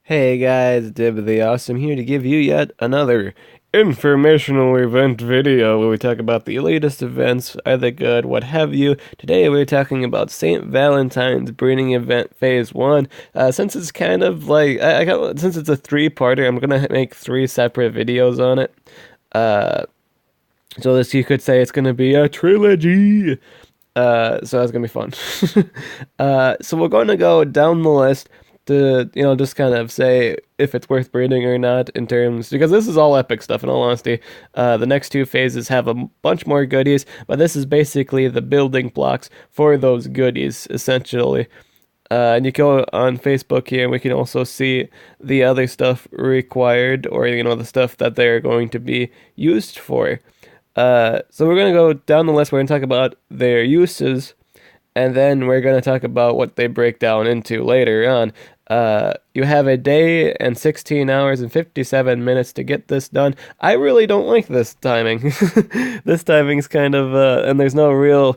Hey guys, Dib the Awesome here to give you yet another informational event video where we talk about the latest events, either good, what have you. Today we're talking about St. Valentine's breeding event phase 1. Since it's kind of like, since it's a three-parter, I'm gonna make three separate videos on it. Uh, so this, you could say it's gonna be a trilogy. So that's gonna be fun. So we're going to go down the list to just kind of say if it's worth breeding or not in terms because this is all epic stuff. In all honesty, the next two phases have a bunch more goodies, but this is basically the building blocks for those goodies essentially. And you go on Facebook here, and we can also see the other stuff required, or the stuff that they're going to be used for. So we're gonna go down the list. We're gonna talk about their uses, and then we're gonna talk about what they break down into later on. You have a day and 16 hours and 57 minutes to get this done. I really don't like this timing. This timing's kind of and there's no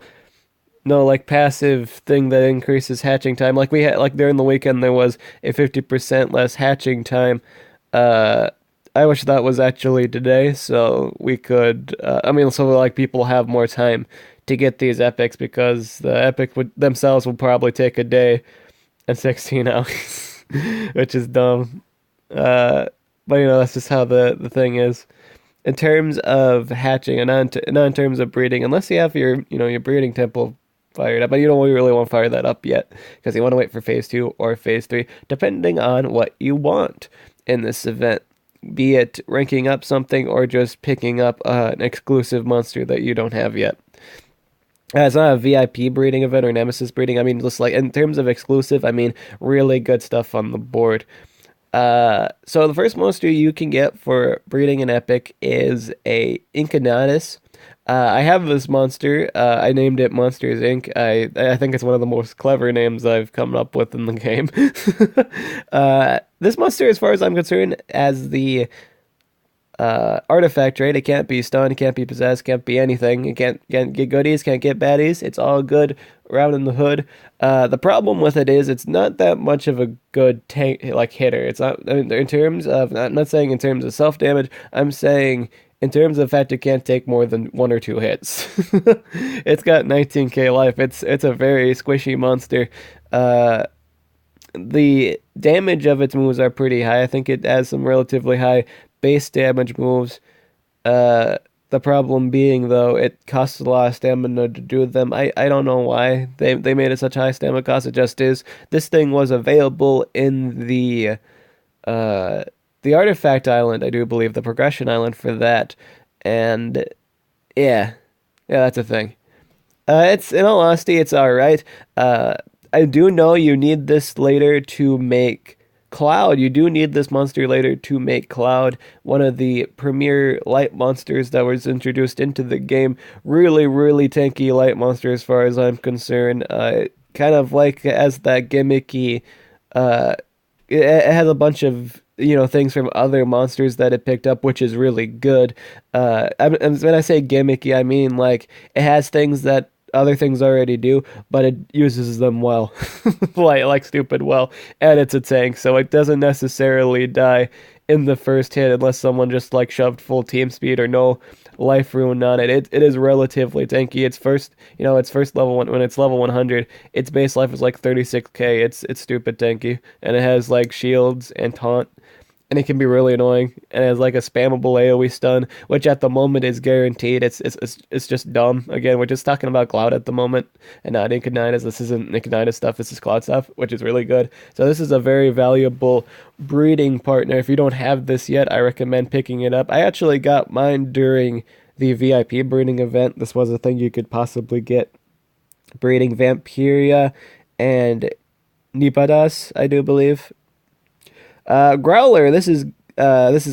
like passive thing that increases hatching time. Like we had like during the weekend there was a 50% less hatching time. Uh, I wish that was actually today, so we could. So like people have more time to get these epics because the epic would themselves will probably take a day and 16 hours, which is dumb. Uh, but that's just how the thing is. In terms of hatching and not in terms of breeding, unless you have your breeding temple fired up, but you don't really want to fire that up yet because you want to wait for phase 2 or phase 3, depending on what you want in this event, be it ranking up something or just picking up an exclusive monster that you don't have yet. It's not a VIP breeding event or Nemesis breeding. I mean, just like in terms of exclusive, I mean, really good stuff on the board. So the first monster you can get for breeding an epic is a Inkinitus. I have this monster. I named it Monsters Inc. I think it's one of the most clever names I've come up with in the game. This monster, as far as I'm concerned, as the artifact, right? It can't be stunned, it can't be possessed, can't be anything. It can't get goodies, can't get baddies. It's all good around in the hood. The problem with it is it's not that much of a good tank like hitter. It's not in terms of I'm not saying in terms of self damage. I'm saying in terms of the fact it can't take more than one or two hits. It's got 19k life. It's a very squishy monster. The damage of its moves are pretty high. I think it has some relatively high base damage moves. Uh, the problem being though, it costs a lot of stamina to do them. I don't know why they made it such high stamina cost. It just is. This thing was available in uh the artifact island, I do believe, the progression island for that, and yeah, yeah, that's a thing. It's in all honesty, it's all right. I do know you need this later to make Cloud. You do need this monster later to make Cloud, one of the premier light monsters that was introduced into the game. Really, really tanky light monster as far as I'm concerned. Kind of like as that gimmicky. Uh, it has a bunch of things from other monsters that it picked up, which is really good. When I say gimmicky, I mean like it has things that other things already do, but it uses them well, like stupid well, and it's a tank, so it doesn't necessarily die in the first hit unless someone just like shoved full team speed or no life rune on it. It is relatively tanky. Its first level when it's level 100, its base life is like 36k. It's stupid tanky, and it has like shields and taunt, and it can be really annoying. And it has like a spammable AoE stun, which at the moment is guaranteed. It's just dumb. Again, we're just talking about Cloud at the moment, and not Inkinitus. This isn't Inkinitus stuff. This is Cloud stuff, which is really good. So this is a very valuable breeding partner. If you don't have this yet, I recommend picking it up. I actually got mine during the VIP breeding event. This was a thing you could possibly get. Breeding Vampiria and Nipadas, I do believe. Growler, this is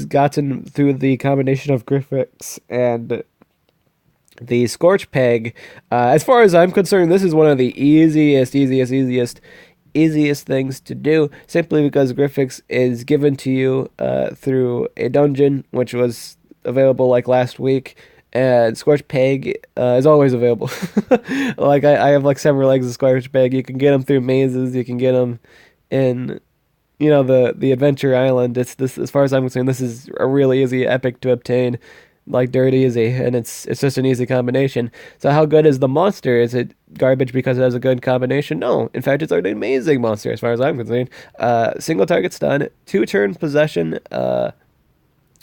gotten through the combination of Griffix and the Scorch Peg. As far as I'm concerned, this is one of the easiest things to do, simply because Griffix is given to you through a dungeon, which was available like last week. And Scorch Peg is always available. Like I have like several legs of Scorch Peg. You can get them through mazes. You can get them in the Adventure Island. It's this, as far as I'm concerned, this is a really easy epic to obtain, like dirt easy, and it's just an easy combination. So how good is the monster? Is it garbage because it has a good combination? No, in fact, it's an amazing monster as far as I'm concerned. Single target stun, 2 turns possession,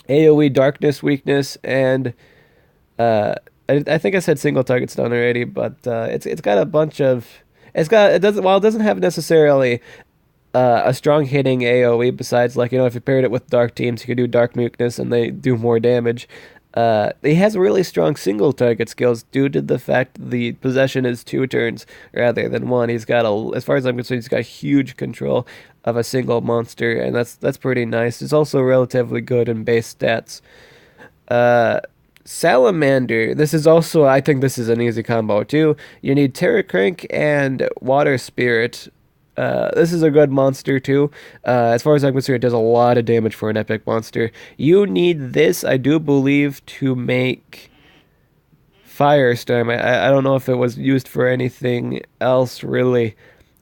AOE darkness weakness, and I think I said single target stun already, but it's got a bunch of it doesn't, while it doesn't have necessarily a strong hitting AoE, besides, like, if you paired it with dark teams, you could do dark nukeness and they do more damage. He has really strong single target skills due to the fact the possession is 2 turns rather than one. He's got as far as I'm concerned, he's got huge control of a single monster, and that's pretty nice. He's also relatively good in base stats. Uh, Salamander. This is also, I think this is an easy combo too. You need Terra Crank and Water Spirit. This is a good monster too. As far as I'm concerned, it does a lot of damage for an epic monster. You need this, I do believe, to make Firestorm. I don't know if it was used for anything else really.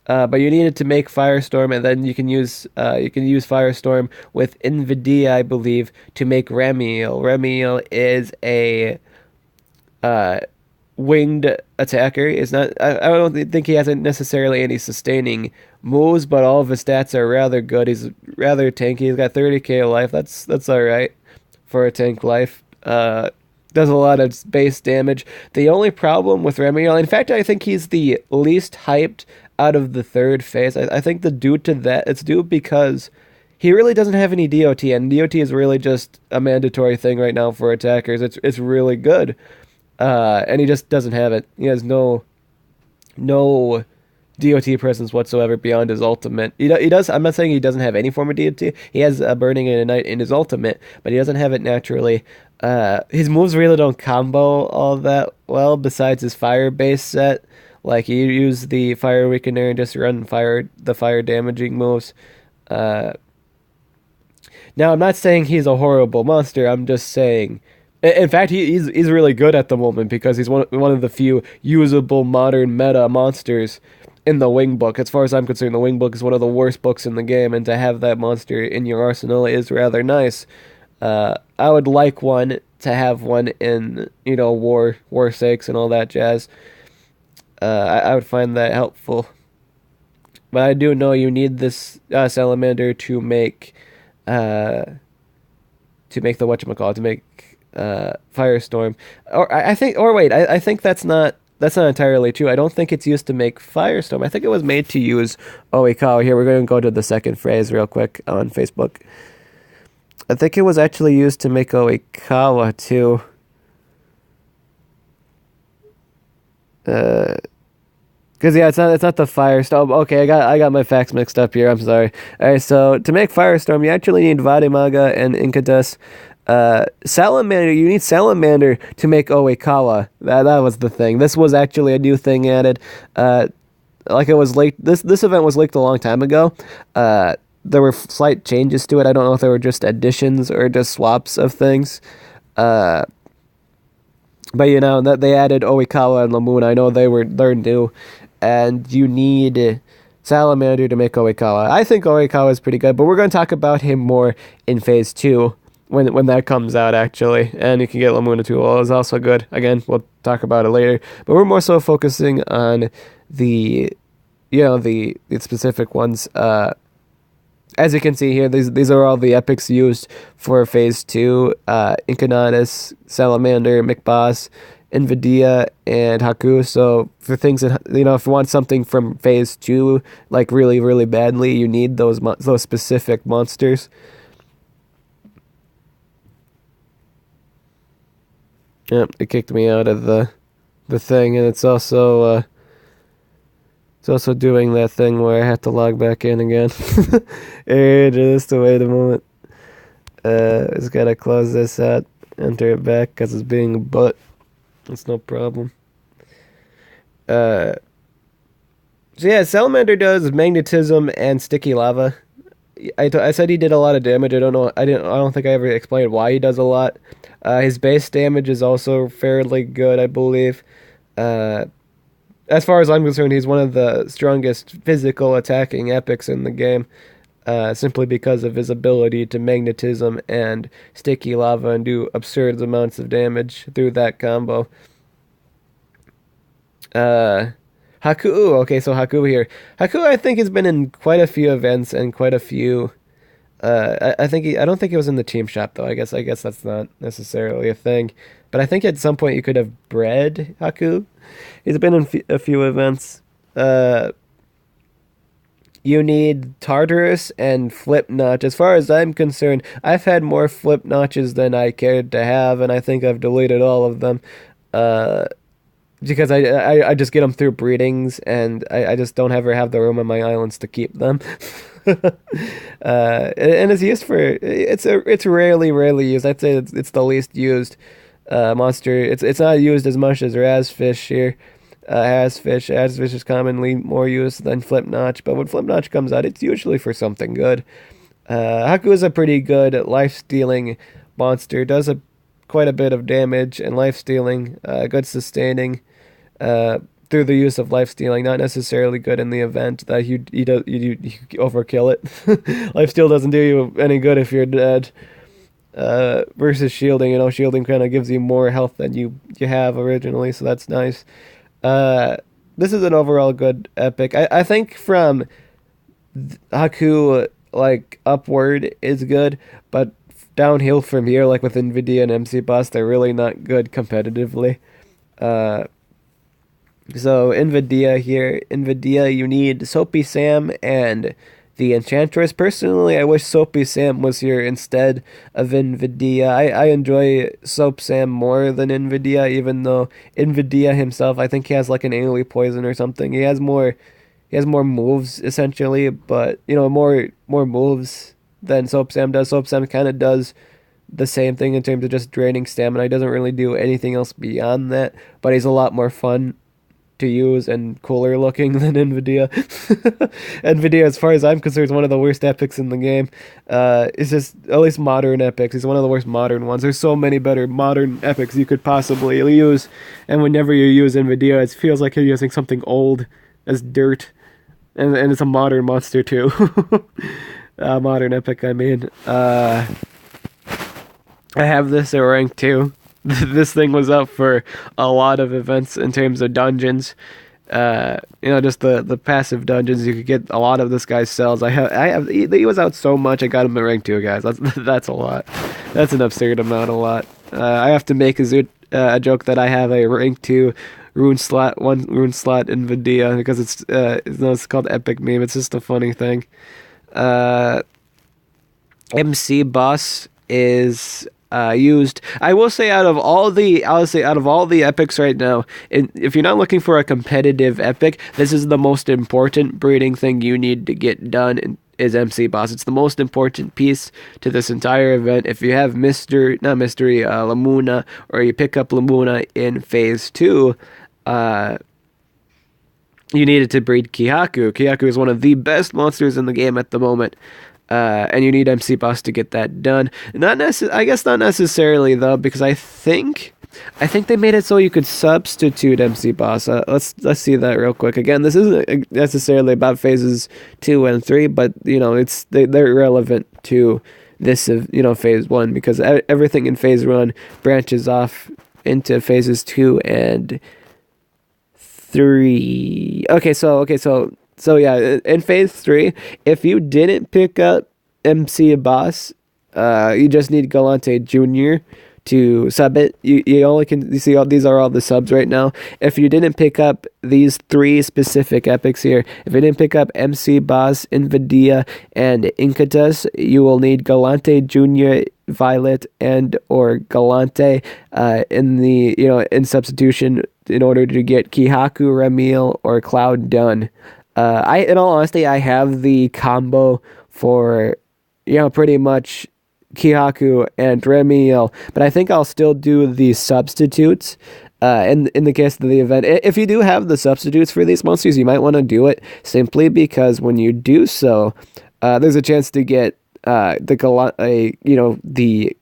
But you need it to make Firestorm, and then you can use Firestorm with Invidia, I believe, to make Remiel. Remiel is a uh, winged attacker. Is not. I don't think he has necessarily any sustaining moves, but all of his stats are rather good. He's rather tanky. He's got 30k life. That's all right for a tank life. Does a lot of base damage. The only problem with Remiel, in fact, I think he's the least hyped out of the third phase. I think it's due because he really doesn't have any DOT, and DOT is really just a mandatory thing right now for attackers. It's really good, and he just doesn't have it. He has no DOT presence whatsoever beyond his ultimate. He does. I'm not saying he doesn't have any form of DOT. He has a Burning in a Night in his ultimate, but he doesn't have it naturally. His moves really don't combo all that well. Besides his fire base set, like you use the Fire Weakener and just run the fire damaging moves. Uh, Now I'm not saying he's a horrible monster. I'm just saying. In fact, he's really good at the moment because he's one of the few usable modern meta monsters in the Wing Book. As far as I'm concerned, the Wing Book is one of the worst books in the game, and to have that monster in your arsenal is rather nice. I would like to have one in war sakes and all that jazz. I would find that helpful. But I do know you need this salamander to make the whatchamacallit, to make Firestorm. I think that's not entirely true. I don't think it's used to make Firestorm. I think it was made to use Oikawa. Here, we're going to go to the second phrase real quick on Facebook. I think it was actually used to make Oikawa too. Cause yeah, it's not the Firestorm. Okay, I got my facts mixed up here. I'm sorry. All right, so to make Firestorm, you actually need Vadimaga and Inkitus. Salamander, you need Salamander to make Oikawa. That was the thing. This was actually a new thing added. Like it was leaked. This event was leaked a long time ago. There were slight changes to it. I don't know if they were just additions or just swaps of things. But that they added Oikawa and Lamuna. I know they're new, and you need Salamander to make Oikawa. I think Oikawa is pretty good, but we're going to talk about him more in Phase 2 when that comes out, actually. And you can get Lamuna too. Well, it's also good. Again, we'll talk about it later. But we're more so focusing on the specific ones. As you can see here, these are all the epics used for Phase 2. Inkinitus, Salamander, McBoss, Invidia, and Haku. So for things that, if you want something from Phase 2, like really, really badly, you need those specific monsters. Yep, it kicked me out of the thing, and it's also doing that thing where I have to log back in again. Hey, just wait a moment. Just gotta close this out, enter it back, because it's being a butt. That's no problem. So yeah, Salamander does magnetism and sticky lava. I said he did a lot of damage. I don't think I ever explained why he does a lot. His base damage is also fairly good, I believe. As far as I'm concerned, he's one of the strongest physical attacking epics in the game. simply because of his ability to magnetism and sticky lava and do absurd amounts of damage through that combo. Uh, Haku, ooh, okay, so Haku here. Haku, I think, has been in quite a few events and quite a few. I think I don't think he was in the team shop though. I guess that's not necessarily a thing. But I think at some point you could have bred Haku. He's been in a few events. Uh, you need Tartarus and Flip Notch. As far as I'm concerned, I've had more Flip Notches than I cared to have, and I think I've deleted all of them. Uh, because I just get them through breedings, and I just don't ever have the room on my islands to keep them. And it's used for it's rarely used. I'd say it's the least used monster. It's not used as much as Razfish here. Razfish is commonly more used than Flipnotch, but when Flipnotch comes out, it's usually for something good. Haku is a pretty good life stealing monster. Does quite a bit of damage and life stealing. Good sustaining. Through the use of life stealing, not necessarily good in the event that you overkill it. Life steal doesn't do you any good if you're dead. Versus shielding, shielding kind of gives you more health than you have originally, so that's nice. This is an overall good epic. I think from Haku like upward is good, but downhill from here, like with Invidia and MC Boss, they're really not good competitively. Uh, So Invidia here, Invidia, you need Soapy Sam and the Enchantress. Personally, I wish Soapy Sam was here instead of Invidia. I enjoy Soap Sam more than Invidia, even though Invidia himself, I think he has like an AoE poison or something. He has more moves essentially, but more moves than Soap Sam does. Soap Sam kind of does the same thing in terms of just draining stamina. He doesn't really do anything else beyond that, but he's a lot more fun to use and cooler looking than Nvidia. Nvidia, as far as I'm concerned, is one of the worst epics in the game. It's just, at least modern epics, he's one of the worst modern ones. There's so many better modern epics you could possibly use, and whenever you use Nvidia, it feels like you're using something old as dirt, and it's a modern monster too. Modern epic, I mean. I have this at rank 2. This thing was up for a lot of events in terms of dungeons. Just the passive dungeons. You could get a lot of this guy's cells. He was out so much. I got him at rank 2, guys. That's a lot. That's an absurd amount. A lot. I have to make a joke that I have a rank 2 rune slot Nvidia because it's called epic meme. It's just a funny thing. MC Boss is used. I will say out of all the epics right now, if you're not looking for a competitive epic, this is the most important breeding thing you need to get done is MC Boss. It's the most important piece to this entire event. If you have Lamuna, or you pick up Lamuna in phase 2, you needed to breed Kihaku. Kihaku is one of the best monsters in the game at the moment. And you need MC Boss to get that done. I guess not necessarily though, because I think they made it so you could substitute MC Boss. Let's see that real quick. Again, this isn't necessarily about phases 2 and 3, but they're relevant to this phase 1, because everything in phase 1 branches off into phases 2 and 3. So yeah, in phase 3, if you didn't pick up MC Boss, you just need Galante Jr. to sub it. You only can, you see, these are all the subs right now. If you didn't pick up these 3 specific epics here, if you didn't pick up MC Boss, Invidia, and Inkitus, you will need Galante Jr., Violet, and or Galante in substitution in order to get Kihaku, Remiel, or Cloud done. In all honesty, I have the combo for, pretty much Kihaku and Remiel, but I think I'll still do the substitutes, in the case of the event. If you do have the substitutes for these monsters, you might want to do it simply because when you do so, there's a chance to get, the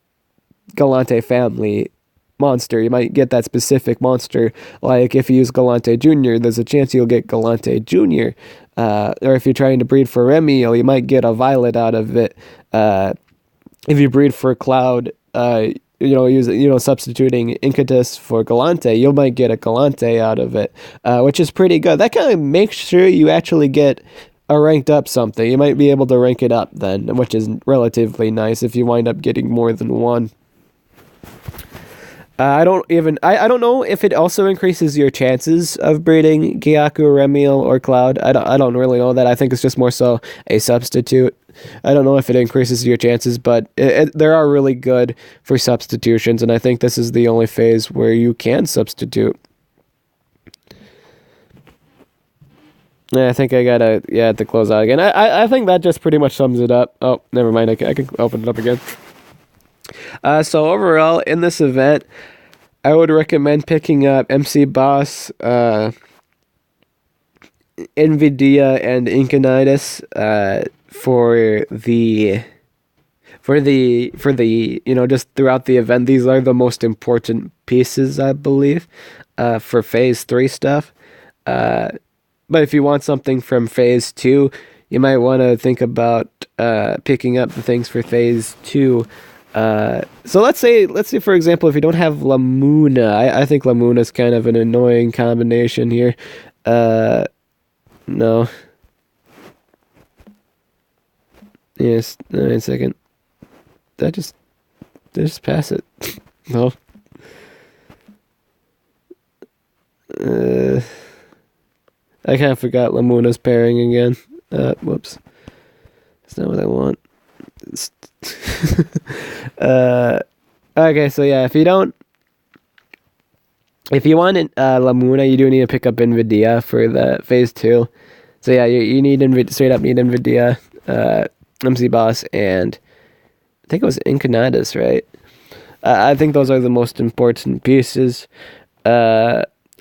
Galante family monster. You might get that specific monster. Like if you use Galante Jr., there's a chance you'll get Galante Jr. Or if you're trying to breed for Remiel, you might get a Violet out of it. If you breed for Cloud, substituting Inkitus for Galante, you might get a Galante out of it, which is pretty good. That kind of makes sure you actually get a ranked up something. You might be able to rank it up then, which is relatively nice if you wind up getting more than one. I don't know if it also increases your chances of breeding Gyaku, Remiel, or Cloud. I don't really know that. I think it's just more so a substitute. I don't know if it increases your chances, but there are really good for substitutions, and I think this is the only phase where you can substitute. Yeah, I think I gotta have to close out again. I think that just pretty much sums it up. Oh, never mind. I can open it up again. So overall, in this event, I would recommend picking up MC Boss, invidia, and Inkinitus for the just throughout the event. These are the most important pieces, I believe, for Phase 3 stuff. But if you want something from Phase 2, you might want to think about picking up the things for Phase 2. So let's say for example, if you don't have Lamuna, I think Lamuna is kind of an annoying combination here. No. Yes, wait a second. Did I just pass it? No. I kind of forgot Lamuna's pairing again. Whoops. That's not what I want. Okay, so yeah, if you want Lamuna, you do need to pick up Invidia for the Phase 2. So yeah, you need straight up need Invidia, MC Boss, and I think it was Inkinitus, right? I think those are the most important pieces.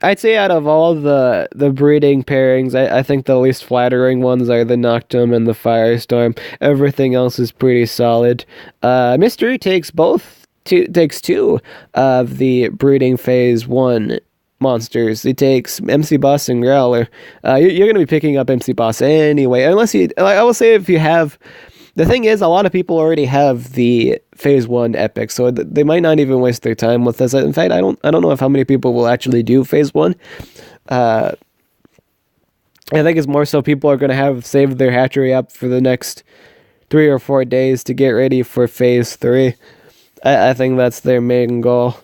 I'd say out of all the breeding pairings, I think the least flattering ones are the Noctum and the Firestorm. Everything else is pretty solid. Mystery takes two of the breeding Phase 1 monsters. It takes MC Boss and Growler. You're going to be picking up MC Boss anyway, unless I will say if you have... The thing is, a lot of people already have the Phase 1 epic, so they might not even waste their time with this. In fact, I don't know if how many people will actually do Phase 1. I think it's more so people are going to have saved their hatchery up for the next 3 or 4 days to get ready for Phase 3. I think that's their main goal.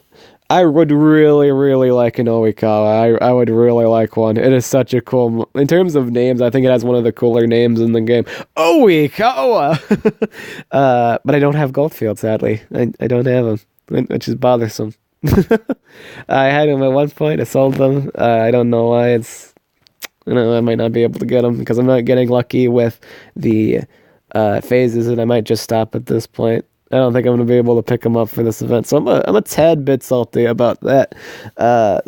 I would really, really like an Oikawa. I would really like one. It is such a cool... In terms of names, I think it has one of the cooler names in the game. Oikawa! But I don't have Goldfield, sadly. I don't have them, which is bothersome. I had them at one point. I sold them. I don't know why. I might not be able to get them because I'm not getting lucky with the phases, and I might just stop at this point. I don't think I'm going to be able to pick them up for this event, so I'm a tad bit salty about that.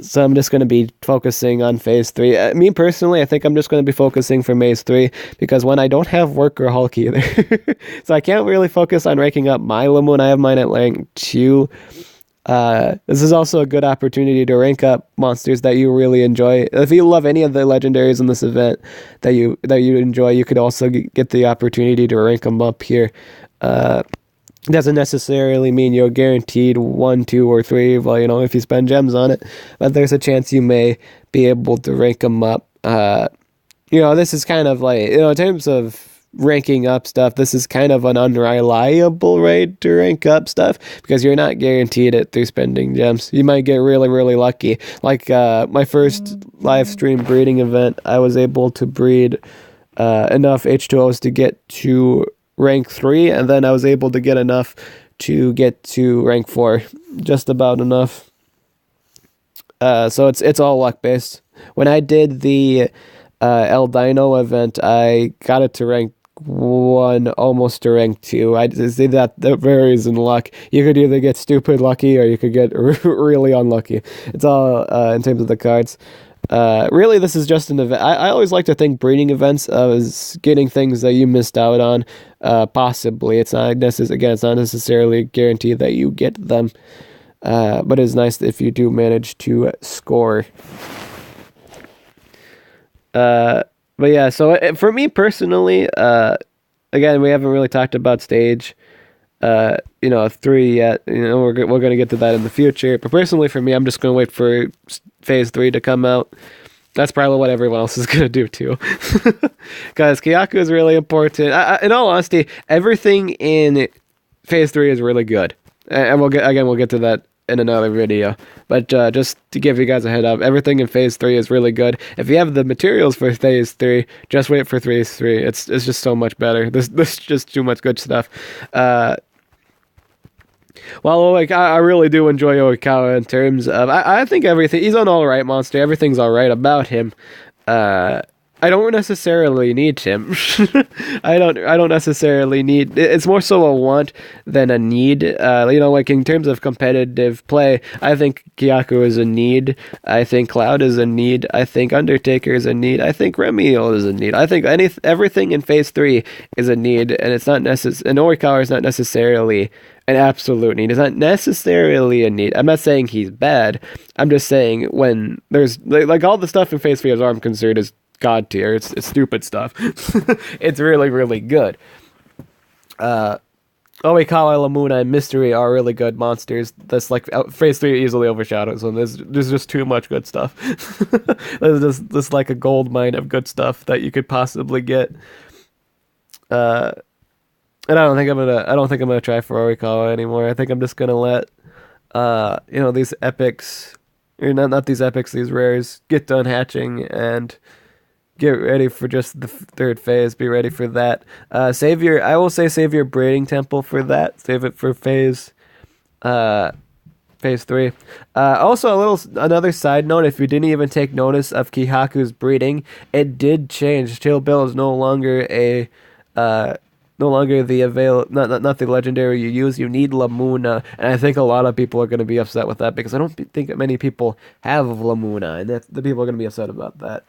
So I'm just going to be focusing on Phase 3. Me personally, I think I'm just going to be focusing for Phase 3 because when I don't have Work or Hulk either, so I can't really focus on ranking up my Limon. I have mine at rank 2. This is also a good opportunity to rank up monsters that you really enjoy. If you love any of the legendaries in this event that you enjoy, you could also get the opportunity to rank them up here. Doesn't necessarily mean you're guaranteed 1, 2, or 3, well, if you spend gems on it, but there's a chance you may be able to rank them up. This is kind of like, in terms of ranking up stuff, this is kind of an unreliable way to rank up stuff because you're not guaranteed it through spending gems. You might get really, really lucky. Like my first live stream breeding event, I was able to breed enough H2Os to get to rank 3, and then I was able to get enough to get to rank 4, just about enough. So it's all luck based. When I did the El Dino event, I got it to rank 1, almost to rank 2. I see that varies in luck. You could either get stupid lucky or you could get really unlucky. It's all in terms of the cards. Really, this is just an event. I always like to think breeding events as getting things that you missed out on. Possibly, it's not necessarily guaranteed that you get them. but it's nice if you do manage to score. But yeah, so for me personally, again, we haven't really talked about stage, 3 yet. We're gonna get to that in the future. But personally, for me, I'm just gonna wait for phase 3 to come out. That's probably what everyone else is gonna do too, because Kyaku is really important. In all honesty, everything in phase 3 is really good, and we'll get to that in another video. But just to give you guys a head up, everything in phase 3 is really good. If you have the materials for phase 3, just wait for phase 3. It's just so much better. There's just too much good stuff. Well, like I really do enjoy Oikawa in terms of I think everything, he's an alright monster. Everything's alright about him. I don't necessarily need him. I don't necessarily need. It's more so a want than a need. Like in terms of competitive play, I think Kyaku is a need. I think Cloud is a need. I think Undertaker is a need. I think Remiel is a need. I think everything in phase 3 is a need, and it's not necessary. And Oikawa is not necessarily an absolute need. It's not necessarily a need. I'm not saying he's bad. I'm just saying when there's like all the stuff in phase 3 as far as I'm concerned is god tier. It's stupid stuff. It's really, really good. Oikawa, Lamuna, and Mystery are really good monsters. That's like phase 3 easily overshadows them. There's just too much good stuff. There's just like a gold mine of good stuff that you could possibly get. And I don't think I'm gonna try for Oikawa anymore. I think I'm just gonna let these epics, or not these epics, these rares get done hatching and get ready for just the 3rd phase. Be ready for that. Save your breeding temple for that. Save it for phase 3. Also, another side note: if you didn't even take notice of Kihaku's breeding, it did change. Chill Bill is no longer not the legendary you use. You need Lamuna, and I think a lot of people are going to be upset with that because I don't think many people have Lamuna, and the people are going to be upset about that.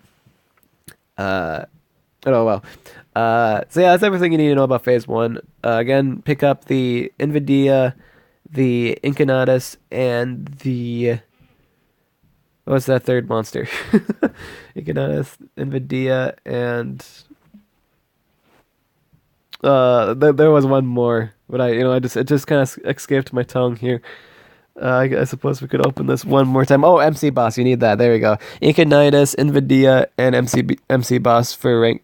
Oh well. So yeah, that's everything you need to know about phase 1. Again, pick up the Invidia, the Inkinitus, and the what's that third monster? Inkinitus, Invidia, and there was one more, but it just kind of escaped my tongue here. I suppose we could open this one more time. Oh, MC Boss, you need that. There we go. Inkinitus, Invidia, and MC Boss for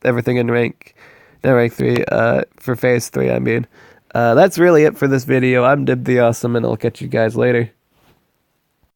everything in rank 3. For phase 3, I mean. That's really it for this video. I'm Dib the Awesome, and I'll catch you guys later.